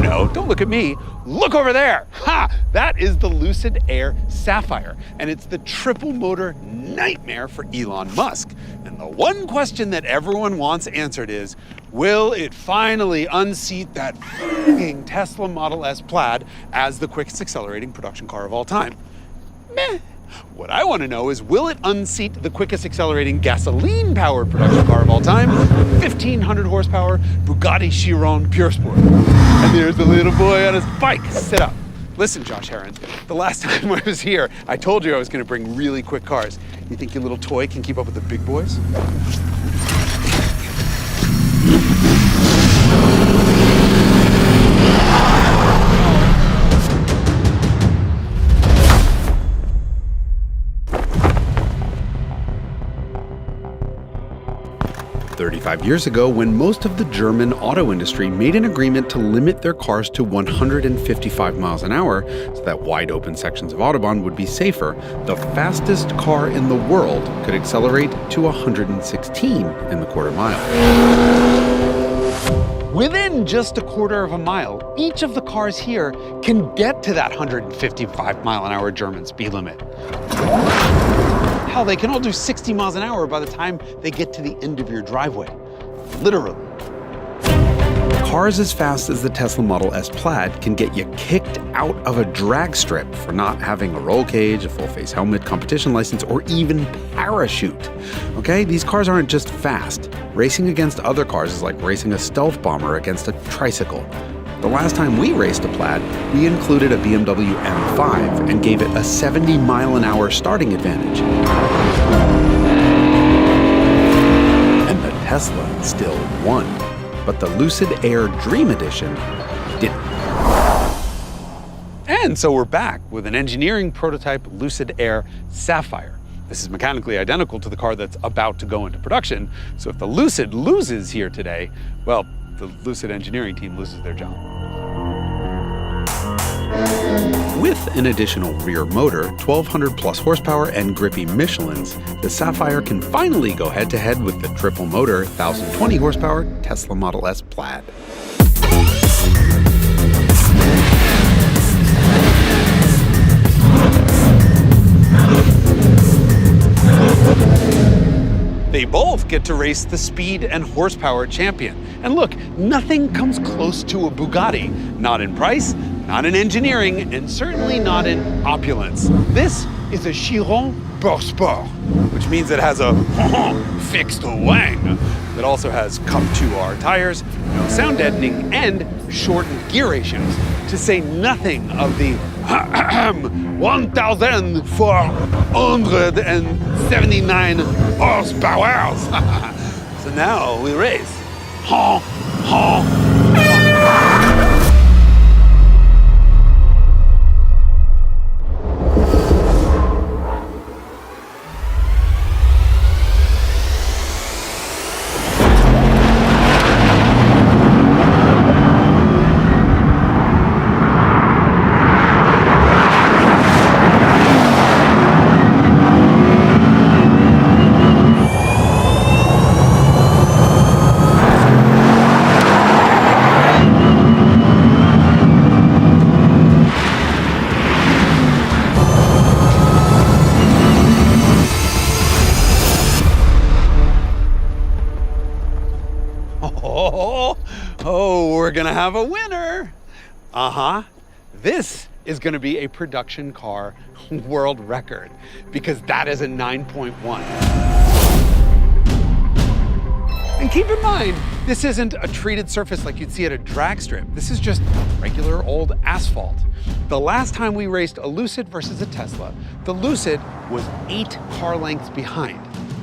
no, don't look at me. Look over there. Ha! That is the Lucid Air Sapphire, and it's the triple motor nightmare for Elon Musk. And the one question that everyone wants answered is, will it finally unseat that f***ing Tesla Model S Plaid as the quickest accelerating production car of all time? Meh. What I want to know is, will it unseat the quickest accelerating gasoline powered production car of all time, 1,500 horsepower Bugatti Chiron Pure Sport? And there's the little boy on his bike. Sit up. Listen, Josh Heron, the last time I was here, I told you I was going to bring really quick cars. You think your little toy can keep up with the big boys? 35 years ago, when most of the German auto industry made an agreement to limit their cars to 155 miles an hour so that wide open sections of Autobahn would be safer, the fastest car in the world could accelerate to 116 in the quarter mile. Within just a quarter of a mile, each of the cars here can get to that 155 mile an hour German speed limit. Hell, they can all do 60 miles an hour by the time they get to the end of your driveway. Literally. Cars as fast as the Tesla Model S Plaid can get you kicked out of a drag strip for not having a roll cage, a full-face helmet, competition license, or even parachute. Okay, these cars aren't just fast. Racing against other cars is like racing a stealth bomber against a tricycle. The last time we raced a Plaid, we included a BMW M5 and gave it a 70 mile an hour starting advantage. And the Tesla still won. But the Lucid Air Dream Edition didn't. And so we're back with an engineering prototype Lucid Air Sapphire. This is mechanically identical to the car that's about to go into production. So if the Lucid loses here today, well, the Lucid engineering team loses their job. With an additional rear motor, 1,200 plus horsepower, and grippy Michelins, the Sapphire can finally go head-to-head with the triple motor, 1,020 horsepower Tesla Model S Plaid. They both get to race the speed and horsepower champion. And look, nothing comes close to a Bugatti. Not in price, not in engineering, and certainly not in opulence. This is a Chiron Pure Sport, which means it has a fixed wang. It also has Cup 2R tires, no sound deadening, and shortened gear ratios, to say nothing of the 1,479 horsepower. So now we race. Oh, we're gonna have a winner. This is gonna be a production car world record, because that is a 9.1. And keep in mind, this isn't a treated surface like you'd see at a drag strip. This is just regular old asphalt. The last time we raced a Lucid versus a Tesla, the Lucid was 8 car lengths behind.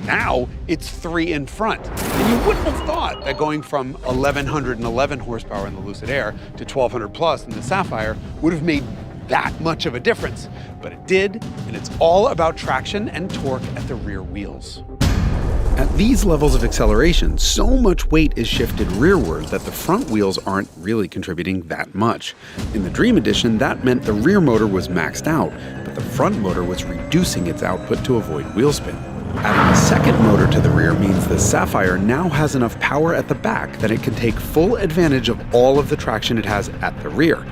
Now it's 3 in front. And you wouldn't have thought that going from 1,111 horsepower in the Lucid Air to 1,200 plus in the Sapphire would have made that much of a difference. But it did, and it's all about traction and torque at the rear wheels. At these levels of acceleration, so much weight is shifted rearward that the front wheels aren't really contributing that much. In the Dream Edition, that meant the rear motor was maxed out, but the front motor was reducing its output to avoid wheel spin. Adding a second motor to the rear means the Sapphire now has enough power at the back that it can take full advantage of all of the traction it has at the rear,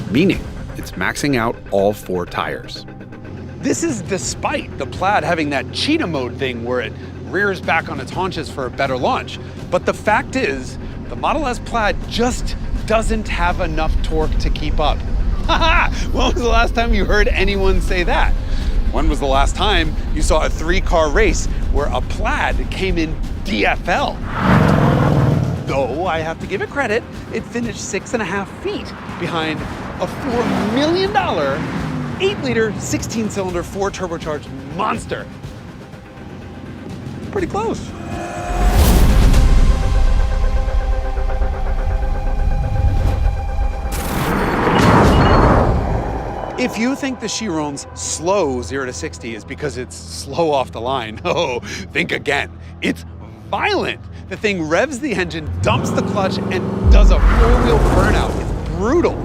meaning it's maxing out all 4 tires. This is despite the Plaid having that cheetah mode thing where it rears back on its haunches for a better launch. But the fact is, the Model S Plaid just doesn't have enough torque to keep up. Haha! When was the last time you heard anyone say that? When was the last time you saw a 3-car race where a Plaid came in DFL? Though I have to give it credit, it finished 6.5 feet behind a $4 million 8-liter, 16-cylinder, 4-turbocharged monster. Pretty close. If you think the Chiron's slow 0 to 60 is because it's slow off the line, oh, think again. It's violent. The thing revs the engine, dumps the clutch, and does a 4-wheel burnout. It's brutal.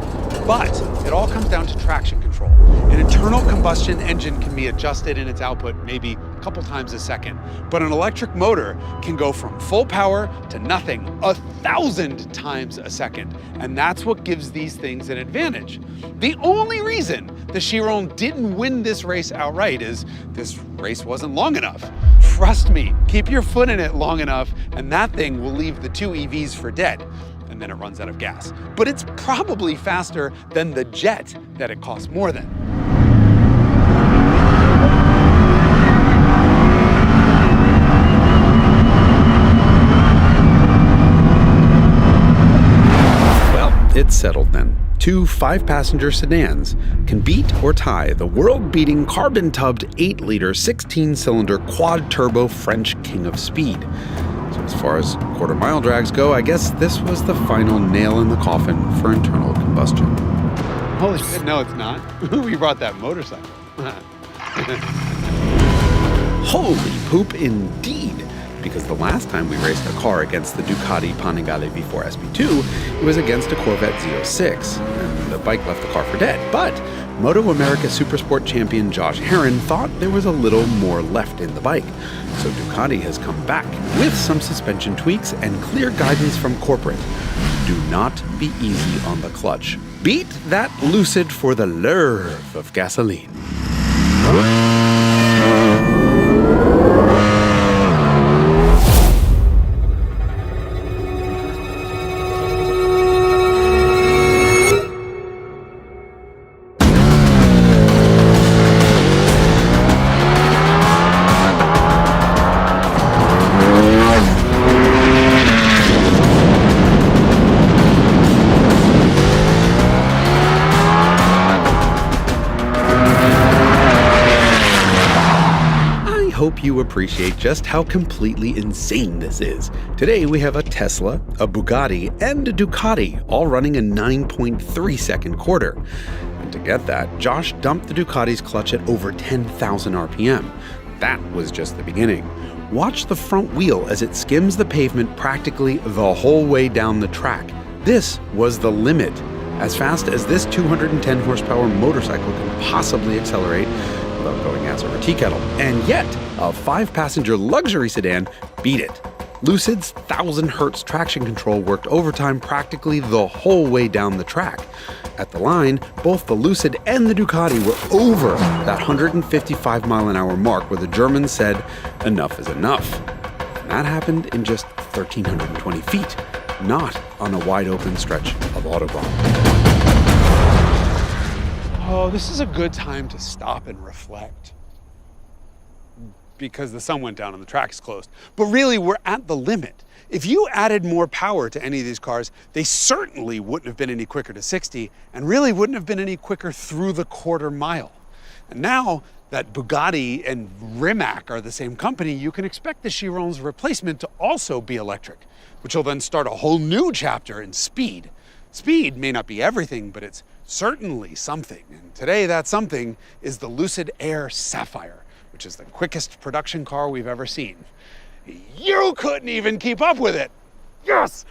But it all comes down to traction control. An internal combustion engine can be adjusted in its output maybe a couple times a second. But an electric motor can go from full power to nothing 1,000 times a second. And that's what gives these things an advantage. The only reason the Chiron didn't win this race outright is this race wasn't long enough. Trust me, keep your foot in it long enough and that thing will leave the 2 EVs for dead. And then it runs out of gas. But it's probably faster than the jet that it costs more than. Well, it's settled then. 2 5-passenger sedans can beat or tie the world-beating carbon-tubbed 8-liter 16-cylinder quad-turbo French king of speed. So as far as quarter-mile drags go, I guess this was the final nail in the coffin for internal combustion. Holy shit, no it's not. We brought that motorcycle. Holy poop indeed. Because the last time we raced a car against the Ducati Panigale V4 SP2, it was against a Corvette Z06, and the bike left the car for dead. But Moto America Supersport champion Josh Herron thought there was a little more left in the bike. So Ducati has come back with some suspension tweaks and clear guidance from corporate. Do not be easy on the clutch. Beat that Lucid for the lure of gasoline. Hope you appreciate just how completely insane this is. Today we have a Tesla, a Bugatti, and a Ducati all running a 9.3 second quarter. And to get that, Josh dumped the Ducati's clutch at over 10,000 RPM. That was just the beginning. Watch the front wheel as it skims the pavement practically the whole way down the track. This was the limit. As fast as this 210 horsepower motorcycle can possibly accelerate without going ass over tea kettle. And yet, a 5-passenger luxury sedan beat it. Lucid's 1,000 Hz traction control worked overtime practically the whole way down the track. At the line, both the Lucid and the Ducati were over that 155 mile an hour mark where the Germans said, enough is enough. And that happened in just 1,320 feet, not on a wide open stretch of Autobahn. Oh, this is a good time to stop and reflect. Because the sun went down and the track is closed. But really, we're at the limit. If you added more power to any of these cars, they certainly wouldn't have been any quicker to 60, and really wouldn't have been any quicker through the quarter mile. And now that Bugatti and Rimac are the same company, you can expect the Chiron's replacement to also be electric, which will then start a whole new chapter in speed. Speed may not be everything, but it's certainly something. And today that something is the Lucid Air Sapphire, which is the quickest production car we've ever seen. You couldn't even keep up with it. Yes!